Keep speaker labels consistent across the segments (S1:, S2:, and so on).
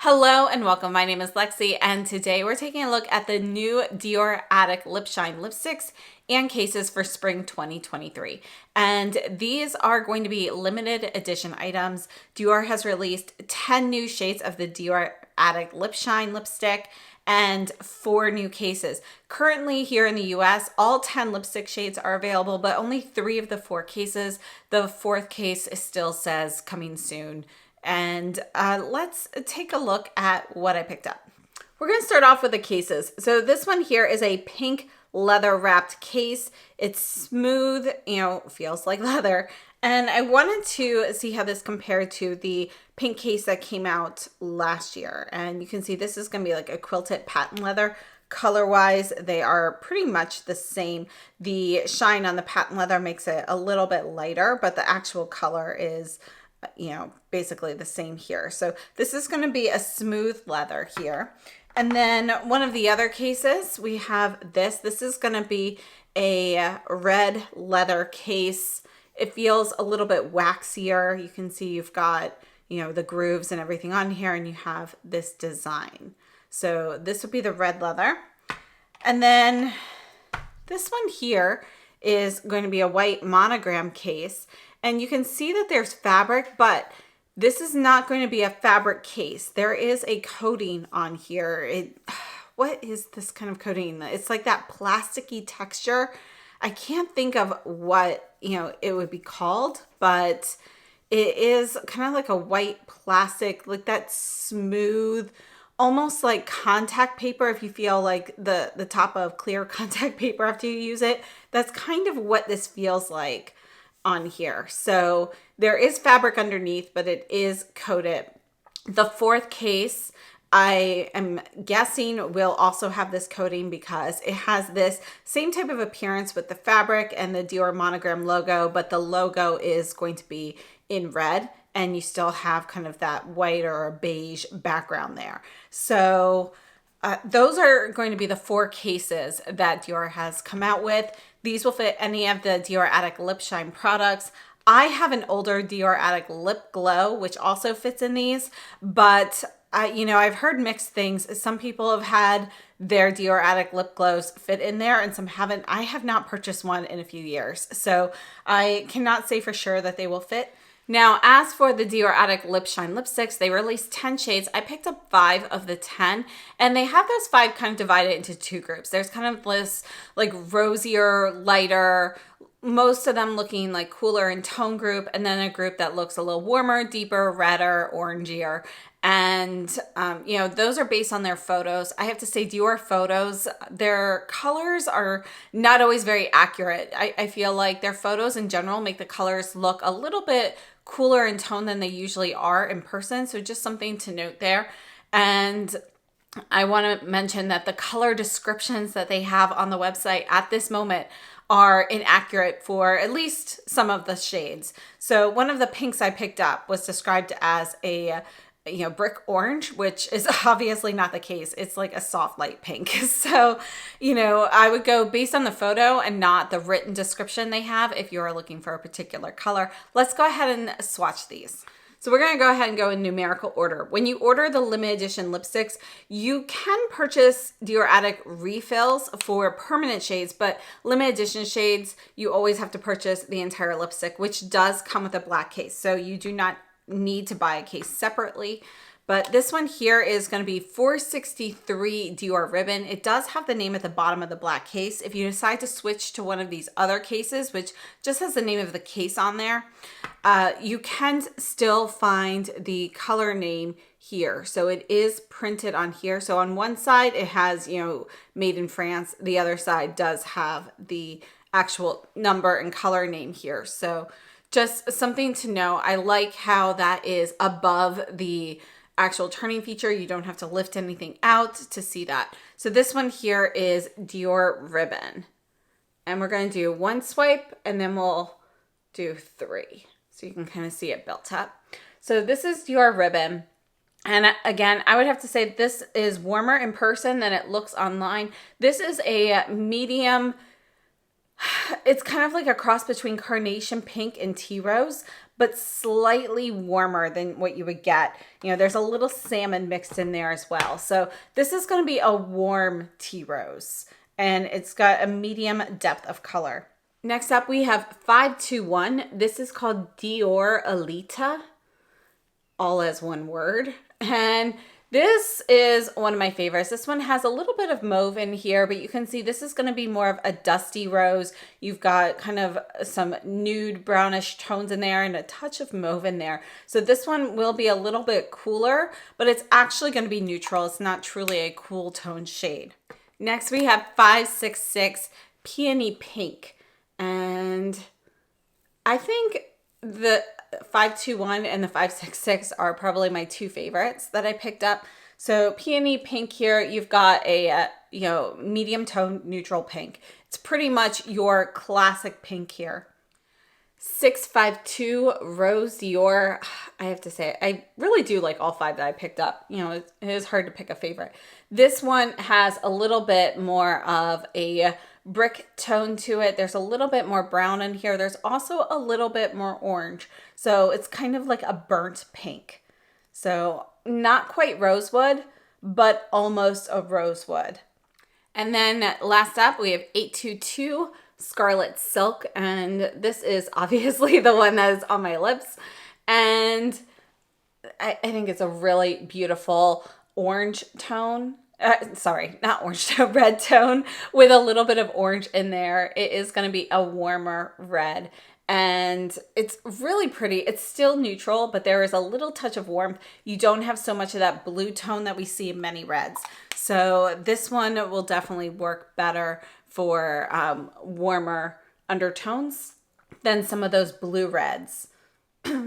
S1: Hello and welcome. My name is Lexi and today we're taking a look at the new Dior Addict Lip Shine lipsticks and cases for spring 2023. And these are going to be limited edition items. Dior has released 10 new shades of the Dior Addict Lip Shine lipstick and 4 new cases. Currently here in the US, all 10 lipstick shades are available, but only 3 of the 4 cases. The 4th case still says coming soon. And let's take a look at what I picked up. We're going to start off with the cases. So this one here is a pink leather wrapped case. It's smooth, feels like leather. And I wanted to see how this compared to the pink case that came out last year. And you can see this is going to be like a quilted patent leather. Color-wise, they are pretty much the same. The shine on the patent leather makes it a little bit lighter, but the actual color is basically the same here. So this is going to be a smooth leather here. And then one of the other cases, we have this. This is going to be a red leather case. It feels a little bit waxier. You can see you've got, the grooves and everything on here, and you have this design. So this would be the red leather. And then this one here is going to be a white monogram case. And you can see that there's fabric, but this is not going to be a fabric case. There is a coating on here. What is this kind of coating? It's like that plasticky texture. I can't think of what, it would be called, but it is kind of like a white plastic, like that smooth, almost like contact paper. If you feel like the top of clear contact paper after you use it, that's kind of what this feels like on here. So there is fabric underneath, but it is coated. The 4th case, I am guessing will also have this coating because it has this same type of appearance with the fabric and the Dior monogram logo, but the logo is going to be in red and you still have kind of that white or beige background there. So those are going to be the 4 cases that Dior has come out with. These will fit any of the Dior Addict Lip Shine products. I have an older Dior Addict Lip Glow, which also fits in these, but I've heard mixed things. Some people have had their Dior Addict Lip Glows fit in there and some haven't. I have not purchased one in a few years, so I cannot say for sure that they will fit. Now, as for the Dior Addict Lip Shine lipsticks, they released 10 shades. I picked up 5 of the 10, and they have those 5 kind of divided into 2 groups. There's kind of this like rosier, lighter, most of them looking like cooler in tone group, and then a group that looks a little warmer, deeper, redder, orangier. And, those are based on their photos. I have to say Dior photos, their colors are not always very accurate. I feel like their photos in general make the colors look a little bit cooler in tone than they usually are in person. So just something to note there. And I want to mention that the color descriptions that they have on the website at this moment are inaccurate for at least some of the shades. So one of the pinks I picked up was described as a brick orange, which is obviously not the case. It's like a soft light pink. So, I would go based on the photo and not the written description they have if you're looking for a particular color. Let's go ahead and swatch these. So we're going to go ahead and go in numerical order. When you order the limited edition lipsticks, you can purchase Dior Addict refills for permanent shades, but limited edition shades, you always have to purchase the entire lipstick, which does come with a black case. So you do not need to buy a case separately. But this one here is going to be 463 Dior Ribbon. It does have the name at the bottom of the black case. If you decide to switch to one of these other cases, which just has the name of the case on there, you can still find the color name here. So it is printed on here. So on one side, it has, made in France. The other side does have the actual number and color name here. So just something to know. I like how that is above the actual turning feature. You don't have to lift anything out to see that. So this one here is Dior Ribbon. And we're going to do 1 swipe and then we'll do 3. So you can kind of see it built up. So this is Dior Ribbon. And again, I would have to say this is warmer in person than it looks online. This is a medium, it's kind of like a cross between carnation pink and tea rose, but slightly warmer than what you would get. You know, there's a little salmon mixed in there as well. So this is going to be a warm tea rose, and it's got a medium depth of color. Next up, we have 521. This is called Diorelita, all as one word. And this is one of my favorites. This one has a little bit of mauve in here, but you can see this is going to be more of a dusty rose. You've got kind of some nude brownish tones in there and a touch of mauve in there. So this one will be a little bit cooler, but it's actually going to be neutral. It's not truly a cool tone shade. Next, we have 566 Peony Pink. And I think the 521 and the 566 are probably my two favorites that I picked up. So Peony Pink here, you've got a medium tone neutral pink. It's pretty much your classic pink here. 652 Rose Dior. I have to say, I really do like all five that I picked up. You know, it is hard to pick a favorite. This one has a little bit more of a brick tone to it. There's a little bit more brown in here. There's also a little bit more orange. So it's kind of like a burnt pink. So not quite rosewood, but almost a rosewood. And then last up, we have 822 Scarlet Silk. And this is obviously the one that is on my lips. And I think it's a really beautiful orange tone. Sorry, not orange tone, red tone with a little bit of orange in there. It is going to be a warmer red, and it's really pretty. It's still neutral, but there is a little touch of warmth. You don't have so much of that blue tone that we see in many reds. So this one will definitely work better for warmer undertones than some of those blue reds.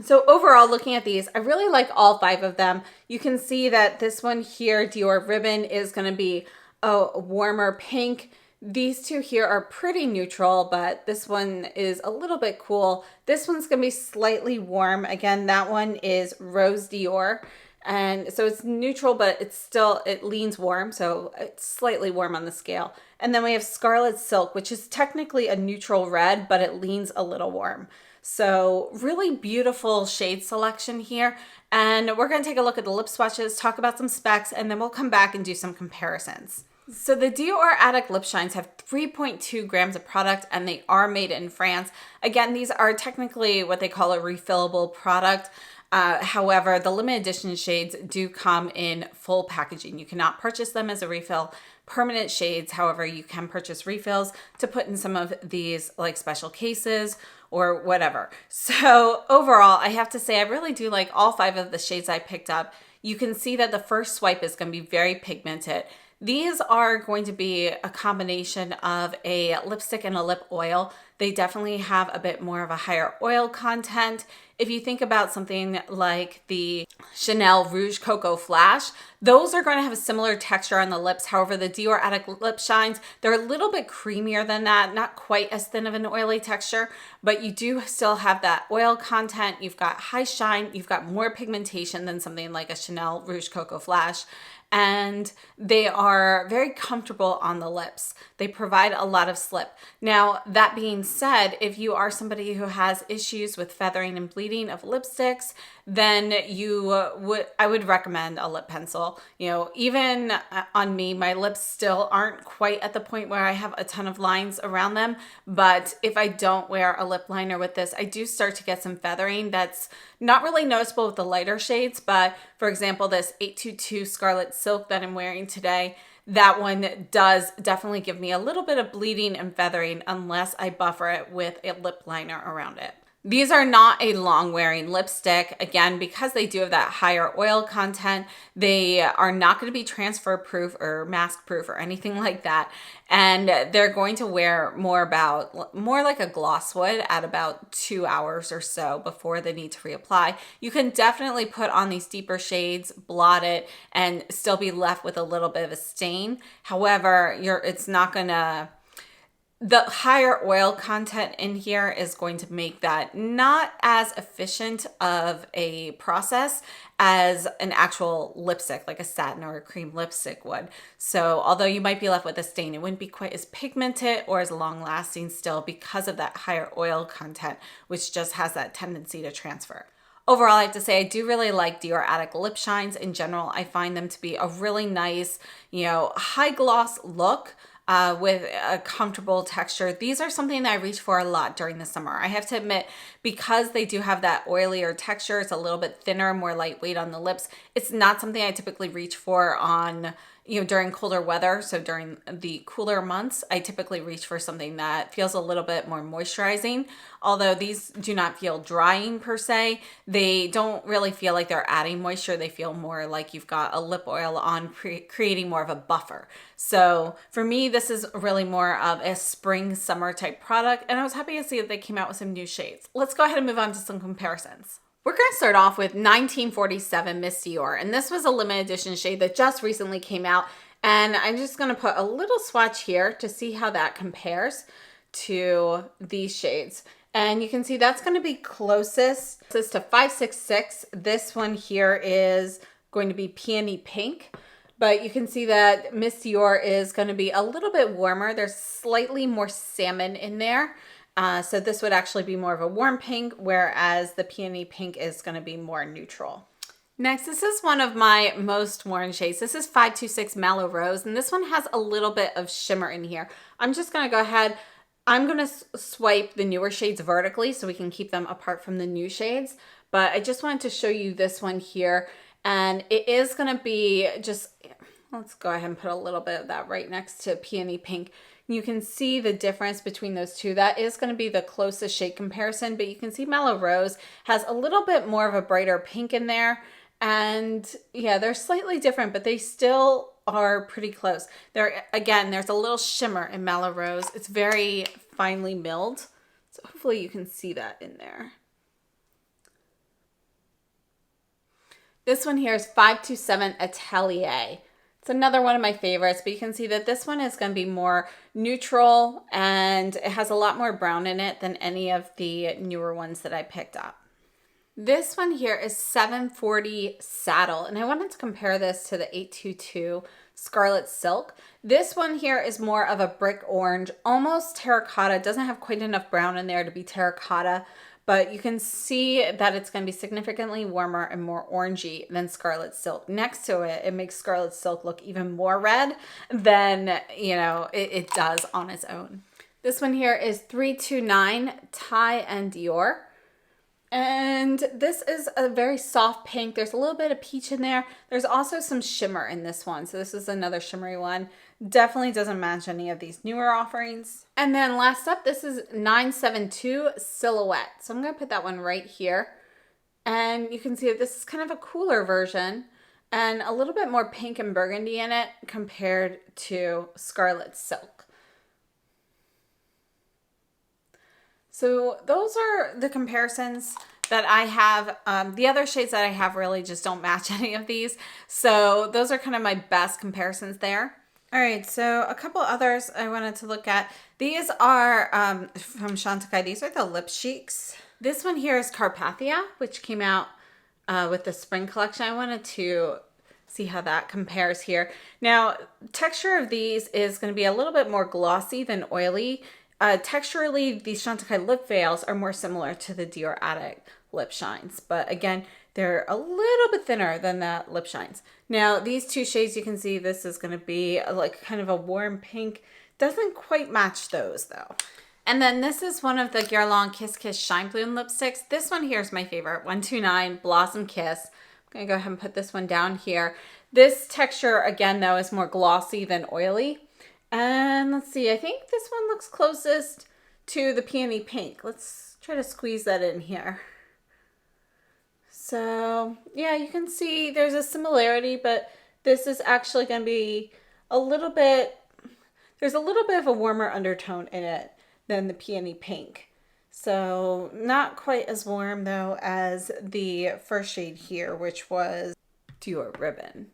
S1: So overall, looking at these, I really like all five of them. You can see that this one here, Dior Ribbon, is going to be a warmer pink. These two here are pretty neutral, but this one is a little bit cool. This one's going to be slightly warm. Again, that one is Rose Dior. And so it's neutral, but it leans warm. So it's slightly warm on the scale. And then we have Scarlet Silk, which is technically a neutral red, but it leans a little warm. So really beautiful shade selection here. And we're going to take a look at the lip swatches, talk about some specs, and then we'll come back and do some comparisons. So the Dior Addict Lip Shines have 3.2 grams of product, and they are made in France. Again, these are technically what they call a refillable product. However, the limited edition shades do come in full packaging. You cannot purchase them as a refill. Permanent shades, however, you can purchase refills to put in some of these like special cases or whatever. So overall, I have to say I really do like all five of the shades I picked up. You can see that the first swipe is going to be very pigmented. These are going to be a combination of a lipstick and a lip oil. They definitely have a bit more of a higher oil content. If you think about something like the Chanel Rouge Cocoa Flash, those are going to have a similar texture on the lips. However, the Dior Addict Lip Shines, they're a little bit creamier than that, not quite as thin of an oily texture, but you do still have that oil content. You've got high shine, you've got more pigmentation than something like a Chanel Rouge Cocoa Flash. And they are very comfortable on the lips. They provide a lot of slip. Now, that being said, if you are somebody who has issues with feathering and bleeding of lipsticks, then I would recommend a lip pencil. You know, even on me, my lips still aren't quite at the point where I have a ton of lines around them. But if I don't wear a lip liner with this, I do start to get some feathering that's not really noticeable with the lighter shades. But for example, this 822 Scarlet Silk that I'm wearing today, that one does definitely give me a little bit of bleeding and feathering unless I buffer it with a lip liner around it. These are not a long wearing lipstick. Again, because they do have that higher oil content, they are not going to be transfer proof or mask proof or anything like that. And they're going to wear more like a gloss would at about 2 hours or so before they need to reapply. You can definitely put on these deeper shades, blot it, and still be left with a little bit of a stain. However, it's not going to The higher oil content in here is going to make that not as efficient of a process as an actual lipstick, like a satin or a cream lipstick would. So although you might be left with a stain, it wouldn't be quite as pigmented or as long lasting still because of that higher oil content, which just has that tendency to transfer. Overall, I have to say I do really like Dior Addict Lip Shines in general. I find them to be a really nice, high gloss look with a comfortable texture. These are something that I reach for a lot during the summer. I have to admit, because they do have that oilier texture, it's a little bit thinner, more lightweight on the lips. It's not something I typically reach for on during colder weather. So during the cooler months, I typically reach for something that feels a little bit more moisturizing. Although these do not feel drying per se, they don't really feel like they're adding moisture. They feel more like you've got a lip oil on, creating more of a buffer. So for me, this is really more of a spring summer type product. And I was happy to see that they came out with some new shades. Let's go ahead and move on to some comparisons. We're going to start off with 1947 Miss Dior, and this was a limited edition shade that just recently came out, and I'm just going to put a little swatch here to see how that compares to these shades. And you can see that's going to be closest to 566. This one here is going to be Peony Pink, but you can see that Miss Dior is going to be a little bit warmer. There's slightly more salmon in there. So this would actually be more of a warm pink, whereas the Peony Pink is going to be more neutral. Next, this is one of my most worn shades. This is 526 Mallow Rose, and this one has a little bit of shimmer in here. I'm just going to go ahead. I'm going to swipe the newer shades vertically so we can keep them apart from the new shades. But I just wanted to show you this one here. And it is going to be just, let's go ahead and put a little bit of that right next to Peony Pink. You can see the difference between those two. That is going to be the closest shade comparison, but you can see Mallow Rose has a little bit more of a brighter pink in there. And yeah, they're slightly different, but they still are pretty close. Again, there's a little shimmer in Mallow Rose. It's very finely milled. So hopefully you can see that in there. This one here is 527 Atelier. It's another one of my favorites, but you can see that this one is going to be more neutral and it has a lot more brown in it than any of the newer ones that I picked up. This one here is 740 Saddle, and I wanted to compare this to the 822 Scarlet Silk. This one here is more of a brick orange, almost terracotta. Doesn't have quite enough brown in there to be terracotta, but you can see that it's going to be significantly warmer and more orangey than Scarlet Silk. Next to it, it makes Scarlet Silk look even more red than, it does on its own. This one here is 329 Ty and Dior. And this is a very soft pink. There's a little bit of peach in there. There's also some shimmer in this one. So this is another shimmery one. Definitely doesn't match any of these newer offerings. And then last up, this is 972 Silhouette. So I'm going to put that one right here. And you can see that this is kind of a cooler version and a little bit more pink and burgundy in it compared to Scarlet Silk. So those are the comparisons that I have. The other shades that I have really just don't match any of these. So those are kind of my best comparisons there. All right, so a couple others I wanted to look at. These are from Chantecaille. These are the Lip Cheeks. This one here is Carpathia, which came out with the spring collection. I wanted to see how that compares here. Now, texture of these is going to be a little bit more glossy than oily. Texturally, these Chantecaille lip veils are more similar to the Dior Addict Lip Shines. But again, they're a little bit thinner than the Lip Shines. Now, these two shades, you can see this is going to be like kind of a warm pink. Doesn't quite match those though. And then this is one of the Guerlain Kiss Kiss Shine Bloom lipsticks. This one here is my favorite, 129 Blossom Kiss. I'm going to go ahead and put this one down here. This texture, again, though, is more glossy than oily. And let's see, I think this one looks closest to the Peony Pink. Let's try to squeeze that in here. So yeah, you can see there's a similarity, but this is actually going to be a little bit, there's a little bit of a warmer undertone in it than the Peony Pink. So not quite as warm though as the first shade here, which was Dior Ribbon.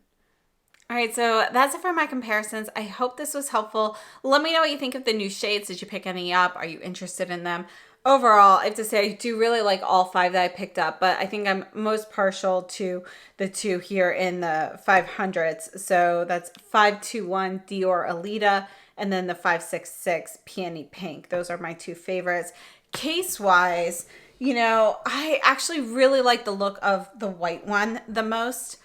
S1: All right, so that's it for my comparisons. I hope this was helpful. Let me know what you think of the new shades. Did you pick any up? Are you interested in them? Overall, I have to say I do really like all 5 that I picked up, but I think I'm most partial to the 2 here in the 500s. So that's 521 Diorelita and then the 566 Peony Pink. Those are my 2 favorites. Case-wise, I actually really like the look of the white one the most.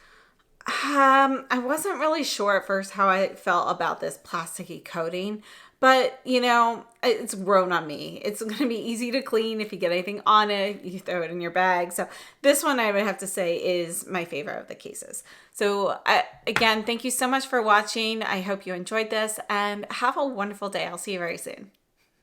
S1: I wasn't really sure at first how I felt about this plasticky coating, but it's grown on me. It's going to be easy to clean. If you get anything on it, you throw it in your bag. So this one I would have to say is my favorite of the cases. So again, thank you so much for watching. I hope you enjoyed this and have a wonderful day. I'll see you very soon.